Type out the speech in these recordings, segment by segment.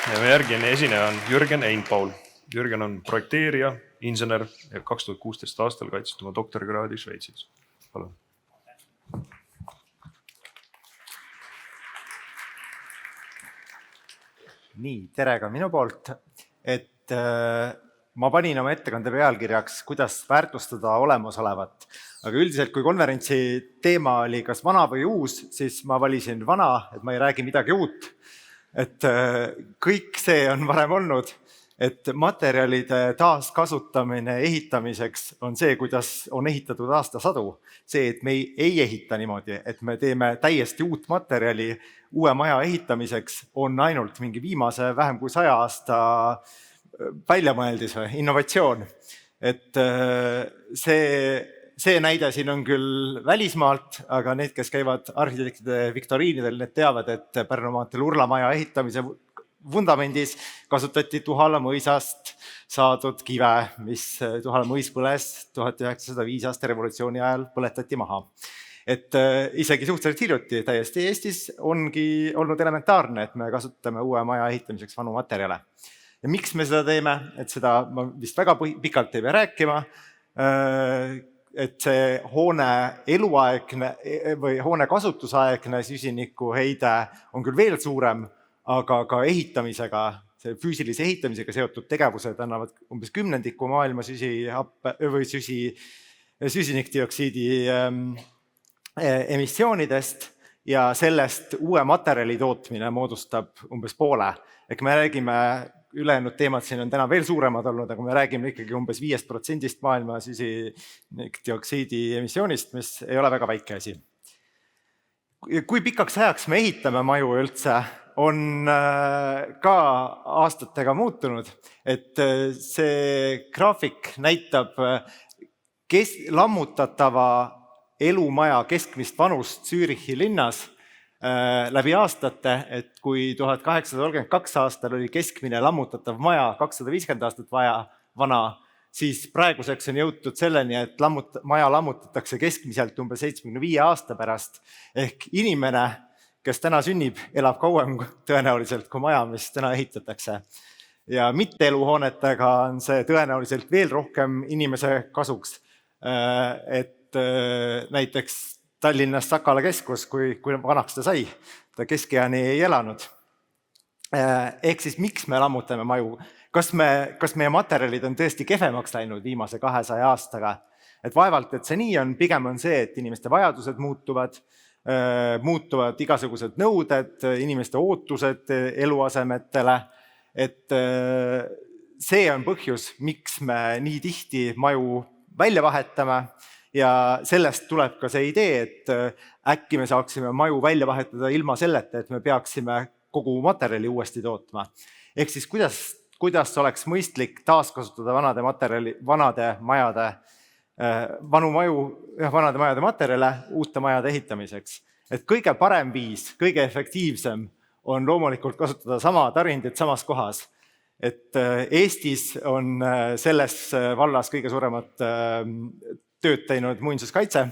Ja meie järgmine esineja on Jürgen Einpaul. Jürgen on projekteerija, insener ja 2016 aastal kaitset oma doktorikraadi Šveitsis. Palun. Nii, tere ka minu poolt. Ma panin oma ettekande pealkirjaks, kuidas väärtustada olemasolevat. Aga üldiselt, kui konverentsi teema oli kas vana või uus, siis ma valisin vana, et ma ei räägi midagi uut. Kõik see on varem olnud, et materjalide taaskasutamine ehitamiseks on see, kuidas on ehitatud aastasadu. See, et me ei ehita niimoodi, et me teeme täiesti uut materjali uue maja ehitamiseks, on ainult mingi viimase vähem kui 100 aasta väljamõeldis või innovatsioon. See näide siin on küll välismaalt, aga need, kes käivad arhitektide viktoriinidel, need teavad, et Pärnu maanteel Urla maja ehitamise vundamendis kasutati Tuhala mõisast saadud kive, mis Tuhala mõis põles 1905 aasta revolutsiooni ajal põletati maha. Isegi suhteliselt hiljuti täiesti Eestis ongi olnud elementaarne, et me kasutame uue maja ehitamiseks vanu materjale. Ja miks me seda teeme? Seda ma vist väga pikalt ei pea rääkima. Et see hoone eluaegne või hoone kasutusaegne süsiniku heide on küll veel suurem, aga ka ehitamisega, see füüsilise ehitamisega seotud tegevused annavad umbes 10% maailma süsinikdioksiidi emissioonidest ja sellest uue materjali tootmine moodustab umbes poole. Me räägime, ülejäänud teemad siin on täna veel suuremad olnud, aga me räägime ikkagi umbes 5% maailma süsinikdioksiidi emissioonist, mis ei ole väga väike asi. Kui pikaks ajaks me ehitame maju üldse, on ka aastatega muutunud. See graafik näitab lammutatava elumaja keskmist vanust Zürichi linnas läbi aastate, et kui 1832 aastal oli keskmine lammutatav maja 250 aastat vana, siis praeguseks on jõutud selleni, et maja lammutatakse keskmiselt umbes 75 aasta pärast. Ehk inimene, kes täna sünnib, elab kauem tõenäoliselt kui maja, mis täna ehitatakse. Ja mitte eluhoonetega on see tõenäoliselt veel rohkem inimese kasuks. Näiteks Tallinnas Sakala keskus, kui vanaks ta sai, ta keskajani ei elanud. Ehk siis miks me lammutame maju? Kas meie materjalid on tõesti kehvemaks läinud viimase 200 aastaga? Vaevalt, et see nii on, pigem on see, et inimeste vajadused muutuvad igasugused nõuded, inimeste ootused eluasemetele. See on põhjus, miks me nii tihti maju välja vahetame. Ja sellest tuleb ka see idee, et äkki me saaksime maju välja vahetada ilma selleta, et me peaksime kogu materjali uuesti tootma. Ehk siis kuidas oleks mõistlik taaskasutada vanade majade materjale uute majade ehitamiseks. Kõige parem viis, kõige efektiivsem on loomulikult kasutada sama tarindit samas kohas. Eestis on selles vallas kõige suuremat tööd teinud muinsuskaitse.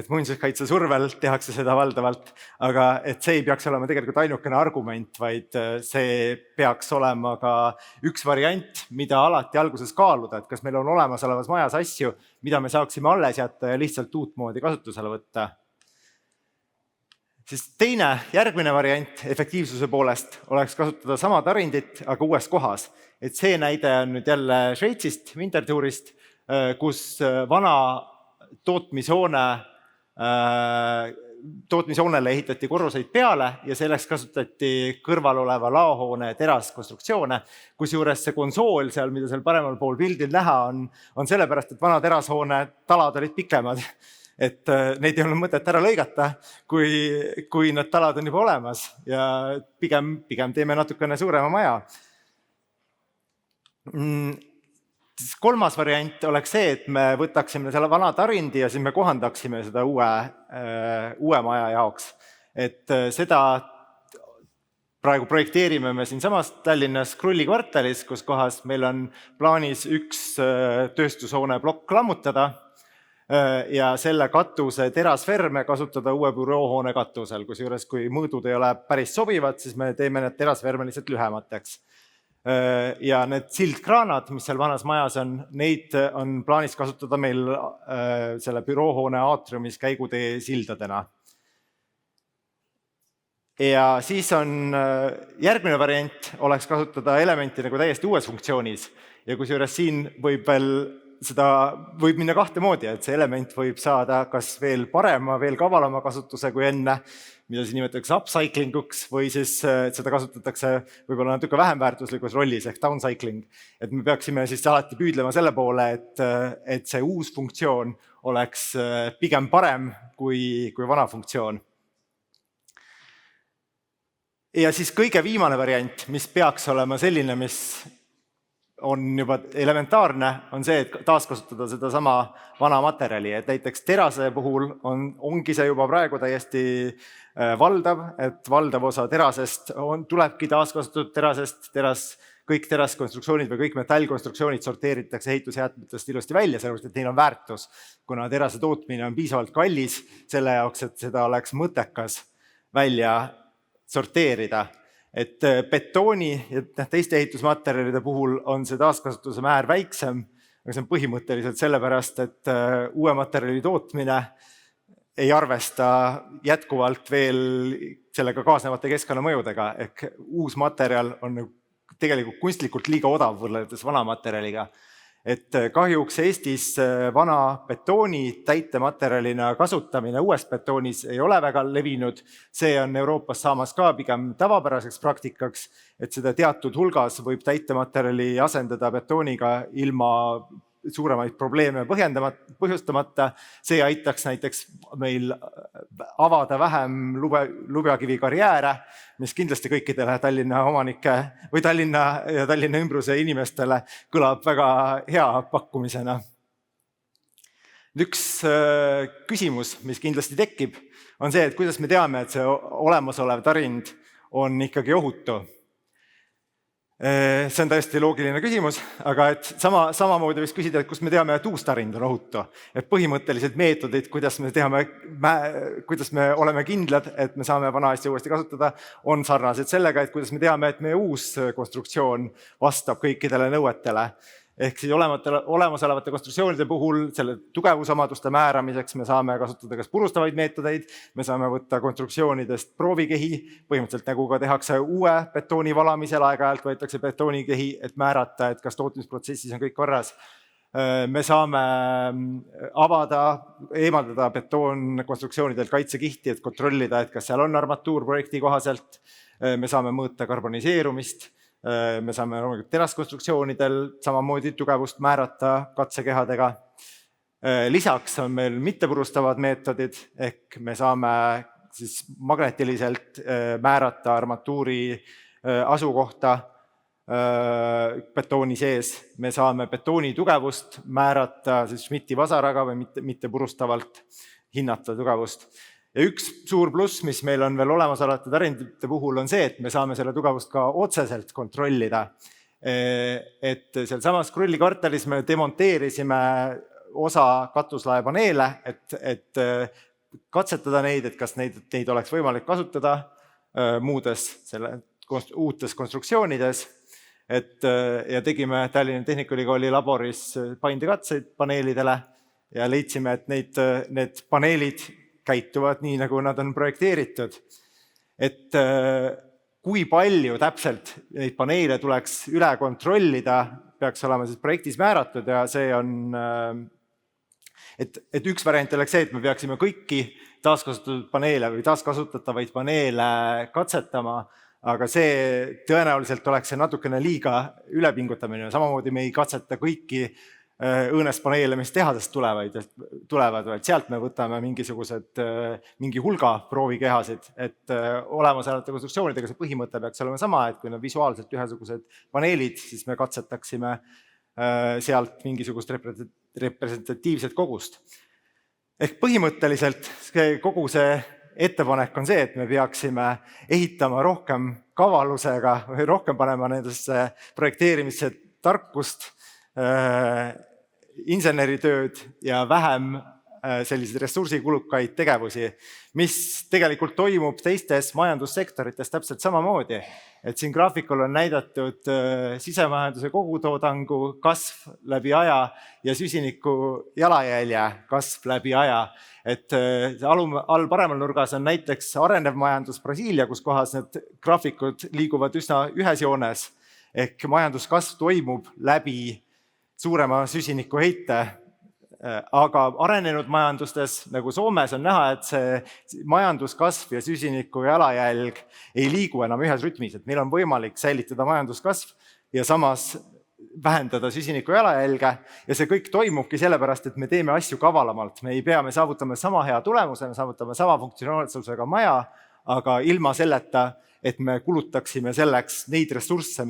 Muinsuskaitse survel tehakse seda valdavalt, aga see ei peaks olema tegelikult ainukene argument, vaid see peaks olema ka üks variant, mida alati alguses kaaluda, kas meil on olemasolevas majas asju, mida me saaksime alles jätta ja lihtsalt uutmoodi kasutusele võtta. Siis järgmine variant efektiivsuse poolest oleks kasutada sama tarindit, aga uues kohas. See näide on nüüd jälle Šveitsist, Winterthurist, kus vana tootmishoonele ehitati korruseid peale ja selleks kasutati kõrval oleva laohoone teraskonstruktsioone, kusjuures see konsool seal, mida seal paremal pool pildil näha on sellepärast, et vana terashoone talad olid pikemad. Neid ei olnud mõtet ära lõigata, kui need talad on juba olemas ja pigem teeme natukene suurema maja. Kolmas variant oleks see, et me võtaksime selle vana tarindi ja siis me kohandaksime seda uue maja jaoks. Seda praegu projekteerime me siinsamas Tallinnas Krulli kvartalis, kus kohas meil on plaanis üks tööstushoone plokk lammutada. ja selle katuse terasferme kasutada uue büroohoone katusel, kusjuures kui mõõdud ei ole päris sobivad, siis me teeme need terasferme lihtsalt lühemateks. Ja need sildkraanad, mis seal vanas majas on, neid on plaanis kasutada meil selle büroohoone aatriumis käigutee sildadena. Ja siis on järgmine variant, oleks kasutada elementi nagu täiesti uues funktsioonis ja kusjuures siin võib minna kahte moodi, et see element võib saada kas veel parema, veel kavalama kasutuse kui enne, mida siis nimetatakse upcycling uks või siis seda kasutatakse võib-olla natuke vähem väärtuslikus rollis ehk downcycling. Et me peaksime siis alati püüdlema selle poole, et see uus funktsioon oleks pigem parem kui vana funktsioon. Ja siis kõige viimane variant, mis peaks olema selline, mis on juba elementaarne, on see, et taaskasutada seda sama vana materjali. Et näiteks terase puhul ongi see juba praegu täiesti valdav, et valdav osa terasest tulebki taaskasutatud terasest. Kõik teraskonstruktsioonid või kõik metallkonstruktsioonid sorteeritakse ehitusjäätmetest ilusti välja, sellepärast, et neil on väärtus, kuna terase tootmine on piisavalt kallis selle jaoks, et seda oleks mõttekas välja sorteerida. Et betooni ja teiste ehitusmaterjalide puhul on see taaskasutuse määr väiksem, aga see on põhimõtteliselt sellepärast, et uue materjali tootmine ei arvesta jätkuvalt veel sellega kaasnevate keskkonnamõjudega, ehk uus materjal on tegelikult kunstlikult liiga odav võrreldes vana materjaliga. Et kahjuks Eestis vana betooni täitematerjalina kasutamine uues betoonis ei ole väga levinud. See on Euroopas saamas ka pigem tavapäraseks praktikaks, et seda teatud hulgas võib täitematerjali asendada betooniga ilma suuremaid probleeme põhjustamata. See aitaks näiteks meil avada vähem lubjakivi karjääre, mis kindlasti kõikidele Tallinna omanike või Tallinna ja Tallinna ümbruse inimestele kõlab väga hea pakkumisena. Üks küsimus, mis kindlasti tekib, on see, et kuidas me teame, et see olemasolev tarind on ikkagi ohutu. See on täiesti loogiline küsimus, aga et samamoodi võiks küsida, et kus me teame, et uus tarind on ohutu. Et põhimõtteliselt meetodid, kuidas me oleme kindlad, et me saame vana asja uuesti kasutada, on sarnased sellega, et kuidas me teame, et meie uus konstruktsioon vastab kõikidele nõuetele. Ehk siis olemasolevate konstruktsioonide puhul selle tugevusomaduste määramiseks me saame kasutada kas purustavaid meetodeid, me saame võtta konstruktsioonidest proovikehi, põhimõtteliselt nagu ka tehakse uue betooni valamisel, aeg-ajalt võetakse betoonikehi, et määrata, et kas tootmisprotsessis on kõik korras. Me saame eemaldada betoonkonstruktsioonidelt kaitsekihti, et kontrollida, et kas seal on armatuur projekti kohaselt. Me saame mõõta karboniseerumist. Me saame teraskonstruktsioonidel samamoodi tugevust määrata katsekehadega. Lisaks on meil mittepurustavad meetodid, ehk me saame siis magnetiliselt määrata armatuuri asukohta betooni sees. Me saame betooni tugevust määrata siis Schmidti vasaraga või mittepurustavalt hinnata tugevust. Ja üks suur pluss, mis meil on veel olemasolevate tarindite puhul, on see, et me saame selle tugevust ka otseselt kontrollida. Et seal samas Krulli kvartalis me demonteerisime osa katuslaepaneele, et katsetada neid, et kas neid oleks võimalik kasutada muudes uutes konstruktsioonides. Ja tegime Tallinna Tehnikaülikooli laboris paindekatseid paneelidele ja leidsime, et need paneelid käituvad nii, nagu nad on projekteeritud. Et kui palju täpselt neid paneele tuleks üle kontrollida, peaks olema siis projektis määratud ja see on, et üks variant oleks see, et me peaksime kõiki taaskasutatud paneele või taaskasutatavaid paneele katsetama, aga see tõenäoliselt oleks see natukene liiga ülepingutamine. Samamoodi me ei katseta kõiki õõnespaneele, mis tehasest tulevad, vaid sealt me võtame mingi hulga proovikehasid, et olemasolevate konstruktsioonidega see põhimõte peaks olema sama, et kui on visuaalselt ühesugused paneelid, siis me katsetaksime sealt mingisugust representatiivset kogust. Ehk põhimõtteliselt kogu see ettepanek on see, et me peaksime ehitama rohkem kavalusega või rohkem panema nendesse projekteerimisse tarkust, inseneritööd ja vähem selliseid ressursikulukaid tegevusi, mis tegelikult toimub teistes majandussektorites täpselt samamoodi. Et siin graafikul on näidatud sisemajanduse kogutoodangu kasv läbi aja ja süsiniku jalajälje kasv läbi aja. Et all paremal nurgas on näiteks arenev majandus Brasiilia, kus kohas need graafikud liiguvad üsna ühes joones. Ehk majanduskasv toimub läbi suurema süsiniku heite, aga arenenud majandustes, nagu Soomes on näha, et see majanduskasv ja süsiniku jalajälg ei liigu enam ühes rütmis, et meil on võimalik säilitada majanduskasv ja samas vähendada süsiniku jalajälge ja see kõik toimubki sellepärast, et me teeme asju kavalamalt. Me saavutame sama hea tulemuse, me saavutame sama funktsionaalsusega maja, aga ilma selleta, et me kulutaksime selleks neid ressursse,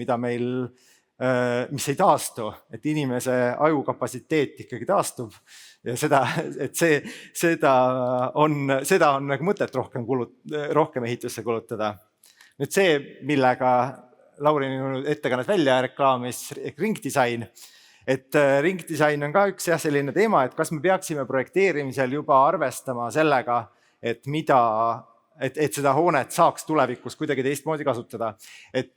mis ei taastu, et inimese ajukapatsiteet ikkagi taastub ja seda on nagu mõtet rohkem ehitusse kulutada. Nüüd see, millega Lauri ettekannet välja reklaamis, ehk ringdisain. Et ringdisain on ka üks selline teema, et kas me peaksime projekteerimisel juba arvestama sellega, et seda hoonet saaks tulevikus kuidagi teistmoodi kasutada. Et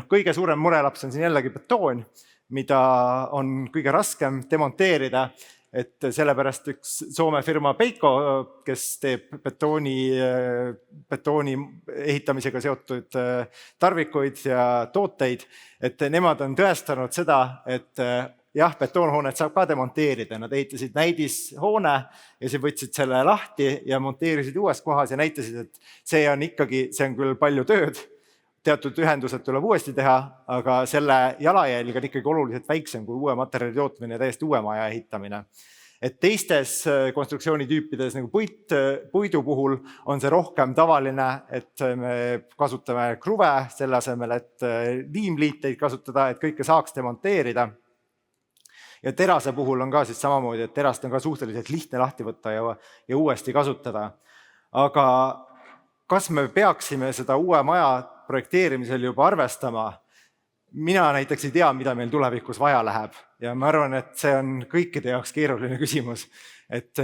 kõige suurem murelaps on siin jällegi betoon, mida on kõige raskem demonteerida. Et sellepärast üks Soome firma Peiko, kes teeb betooni ehitamisega seotud tarvikuid ja tooteid, et nemad on tõestanud seda, et jah, betoonhoonet saab ka demonteerida. Nad ehitasid näidishoone ja siis võtsid selle lahti ja monteerisid uues kohas ja näitasid, et see on küll palju tööd. Teatud ühendused tuleb uuesti teha, aga selle jalajälg on ikkagi oluliselt väiksem kui uue materjali tootmine ja täiesti uue maja ehitamine. Et teistes konstruktsioonitüüpides nagu puidu puhul on see rohkem tavaline, et me kasutame kruve selle asemel, et liimliiteid kasutada, et kõike saaks demonteerida. Ja terase puhul on ka siis samamoodi, et terast on ka suhteliselt lihtne lahti võtta ja uuesti kasutada. Aga kas me peaksime seda uue maja projekteerimisel juba arvestama? Mina näiteks ei tea, mida meil tulevikus vaja läheb ja ma arvan, et see on kõikide jaoks keeruline küsimus. Et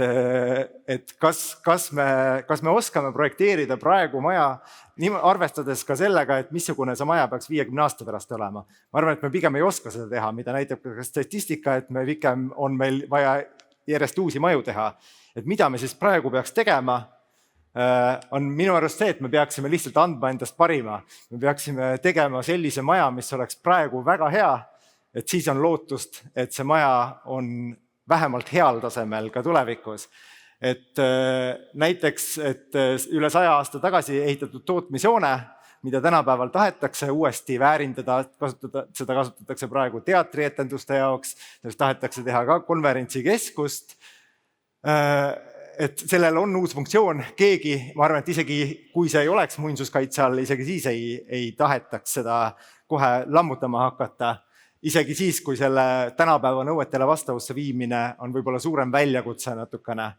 kas me oskame projekteerida praegu maja, arvestades ka sellega, et missugune see maja peaks 50 aasta pärast olema. Ma arvan, et me pigem ei oska seda teha, mida näitab ka statistika, et on meil vaja järjest uusi maju teha. Et mida me siis praegu peaks tegema, on minu arust see, et me peaksime lihtsalt andma endast parima. Me peaksime tegema sellise maja, mis oleks praegu väga hea, et siis on lootust, et see maja on vähemalt heal tasemel ka tulevikus. Et näiteks, et üle 100 aasta tagasi ehitatud tootmisjoone, mida tänapäeval tahetakse uuesti väärindada, seda kasutatakse praegu teatrietenduste jaoks, tahetakse teha ka konverentsikeskust, et sellel on uus funktsioon, ma arvan, et isegi kui see ei oleks muinsuskaitse all, isegi siis ei tahetaks seda kohe lammutama hakata. Isegi siis, kui selle tänapäeva nõuetele vastavusse viimine on võib-olla suurem väljakutse natukene.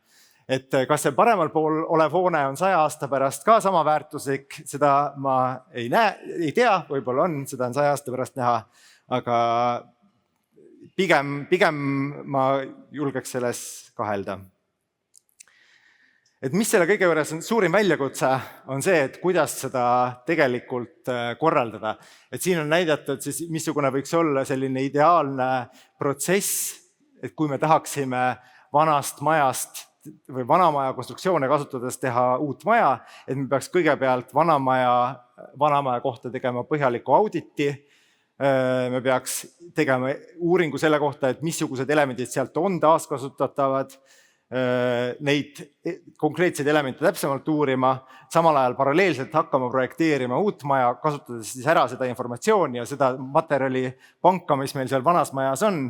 Et kas see paremal pool olev hoone on 100 aasta pärast ka sama väärtuslik, seda ma ei tea, võib-olla on, seda on 100 aasta pärast näha, aga pigem ma julgeks selles kahelda. Et mis selle kõige juures on suurim väljakutse, on see, et kuidas seda tegelikult korraldada. Et siin on näidatud, siis, missugune võiks olla selline ideaalne protsess, et kui me tahaksime vanast majast või vanamaja konstruktsioone kasutades teha uut maja, et me peaks kõigepealt vanamaja kohta tegema põhjaliku auditi. Me peaks tegema uuringu selle kohta, et missugused elemendid sealt on taaskasutatavad, neid konkreetseid elemente täpsemalt uurima, samal ajal paralleelselt hakkama projekteerima uut maja, kasutades siis ära seda informatsiooni ja seda materjali panka, mis meil seal vanas majas on.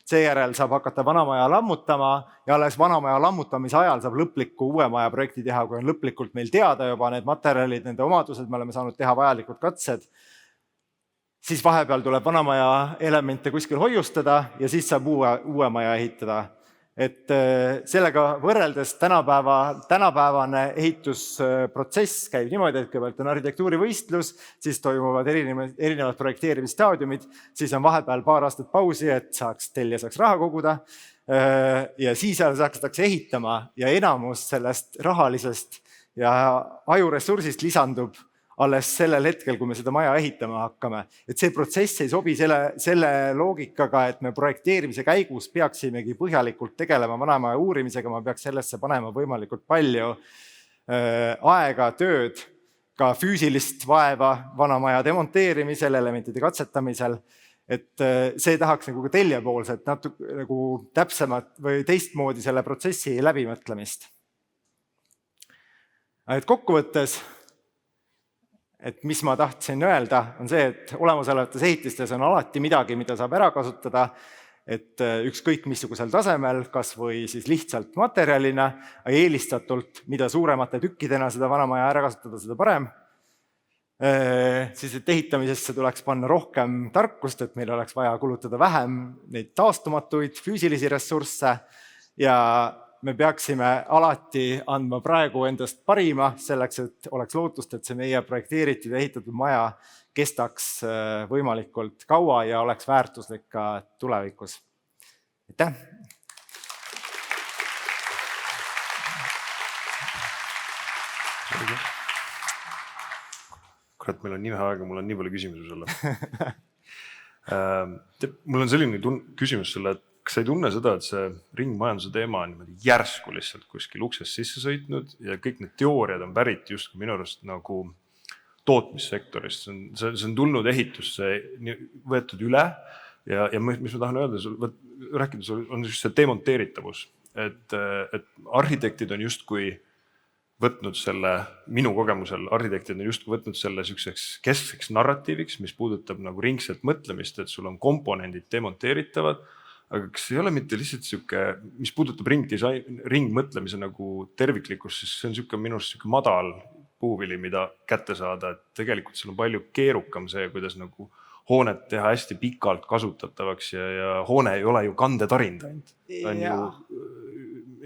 Seejärel saab hakata vanamaja lammutama ja alles vanamaja lammutamise ajal saab lõplikku uue maja projekti teha, kui on lõplikult meil teada juba need materjalid, nende omadused, me oleme saanud teha vajalikud katsed. Siis vahepeal tuleb vanamaja elemente kuskil hoiustada ja siis saab uue maja ehitada. Et sellega võrreldes tänapäevane ehitusprotsess käib niimoodi, et kõigepealt on arhitektuurivõistlus, siis toimuvad erinevad projekteerimisstaadiumid, siis on vahepeal paar aastat pausi, et tellija saaks raha koguda, ja siis hakatakse ehitama ja enamus sellest rahalisest ja ajuressursist lisandub alles sellel hetkel, kui me seda maja ehitama hakkame. Et see protsess ei sobi selle loogikaga, et me projekteerimise käigus peaksimegi põhjalikult tegelema vanamaja uurimisega, ma peaks sellesse panema võimalikult palju aega, tööd, ka füüsilist vaeva vanamaja demonteerimisel, elementide katsetamisel. Et see tahaks nagu teljepoolset natuke nagu täpsemat või teistmoodi selle protsessi läbimõtlemist. Et kokkuvõttes, et mis ma tahtsin öelda, on see, et olemasolevates ehitistes on alati midagi, mida saab ära kasutada, et ükskõik missugusel tasemel, kas või siis lihtsalt materjalina, eelistatult, mida suuremate tükkidena seda vanamaja ära kasutada, seda parem. Siis et ehitamisesse tuleks panna rohkem tarkust, et meil oleks vaja kulutada vähem neid taastumatuid füüsilisi ressursse ja me peaksime alati andma praegu endast parima selleks, et oleks lootust, et see meie projekteeritud ja ehitatud maja kestaks võimalikult kaua ja oleks väärtuslik ka tulevikus. Aitäh! Kurat, meil on nii vähe aega, mul on nii palju küsimusi sulle. Mul on selline küsimus sulle, et kas sa ei tunne seda, et see ringmajanduse teema on järsku lihtsalt kuskil uksest sisse sõitnud ja kõik need teooriad on pärit just minu arust nagu tootmissektorist. See on tulnud ehitusse, võetud üle ja mis ma tahan öelda, rääkides on just see demonteeritavus, et arhitektid on justkui võtnud selle, minu kogemusel arhitektid on justkui võtnud selle keskseks narratiiviks, mis puudutab nagu ringset mõtlemist, et sul on komponendid demonteeritavad. Aga kas ei ole mitte lihtsalt siuke, mis puudutab ringmõtlemise nagu terviklikkus, siis see on siuke minust siuke madal puuvili, mida kätte saada, et tegelikult seal on palju keerukam see, kuidas nagu hoonet teha hästi pikalt kasutatavaks ja hoone ei ole ju kandetarind ainult.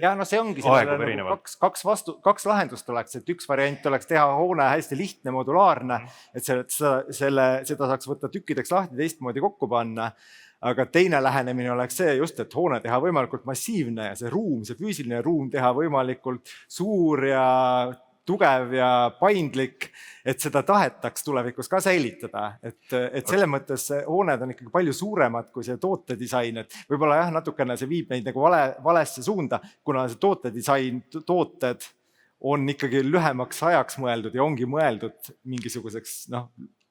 Ja no see ongi nagu kaks lahendust oleks, et üks variant oleks teha hoone hästi lihtne, modulaarne, et seda saaks võtta tükkideks lahti, teistmoodi kokku panna. Aga teine lähenemine oleks see just, et hoone teha võimalikult massiivne ja see ruum, see füüsiline ruum teha võimalikult suur ja tugev ja paindlik, et seda tahetaks tulevikus ka säilitada. Et selle mõttes hooned on ikkagi palju suuremad kui see tootedisain. Et võib-olla jah, natukene see viib neid nagu valesse suunda, kuna see tootedisain, tooted on ikkagi lühemaks ajaks mõeldud ja ongi mõeldud mingisuguseks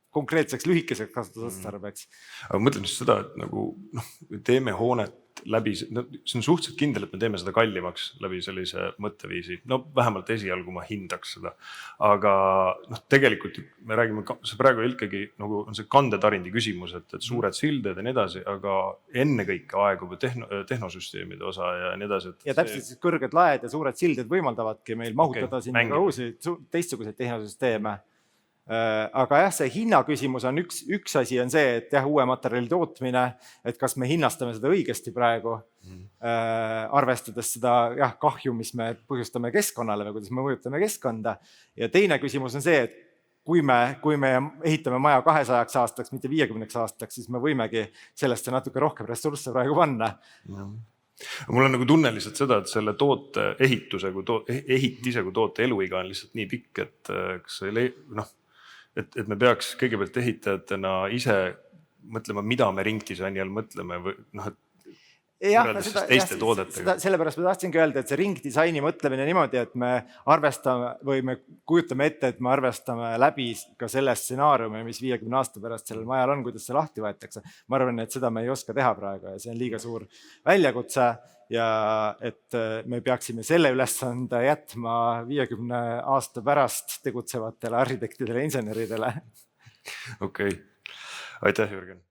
konkreetseks lühikeseks kasutusotstarbeks. Aga mõtlen just seda, et nagu teeme hoonet läbi, see on suhteliselt kindel, et me teeme seda kallimaks läbi sellise mõtteviisi. No vähemalt esialgu ma hindaks seda. Aga tegelikult me räägime, see praegu ikkagi nagu on see kandetarindi küsimus, et suured silded ja nii edasi, aga enne kõike aegub tehnosüsteemide osa ja nii edasi. Ja täpselt kõrged laed ja suured silded võimaldavadki meil mahutada siin ka uusi teistsuguseid tehnosüsteeme. Aga jah, see hinna küsimus on üks asi on see, et jah, uue materjali tootmine, et kas me hinnastame seda õigesti praegu, arvestades seda kahju, mis me põhjustame keskkonnale või kuidas me mõjutame keskkonda. Ja teine küsimus on see, et kui me ehitame maja 200 aastaks, mitte 50 aastaks, siis me võimegi sellesse natuke rohkem ressursse praegu panna. Mul on nagu tunne lihtsalt seda, et selle toote ehitise kui toote eluiga on lihtsalt nii pikk, et me peaks kõigepealt ehitajatena ise mõtlema, mida me ringdisaini all mõtleme või teiste toodetega. Sellepärast ma tahtsingi öelda, et see ringdisaini mõtlemine niimoodi, et me arvestame või me kujutame ette, et me arvestame läbi ka selle stsenaariumi, mis 50 aasta pärast sellel majal on, kuidas see lahti võetakse. Ma arvan, et seda me ei oska teha praegu ja see on liiga suur väljakutse ja et me peaksime selle ülesande jätma 50 aasta pärast tegutsevatele arhitektidele ja inseneridele. Okei. Aitäh, Jürgen.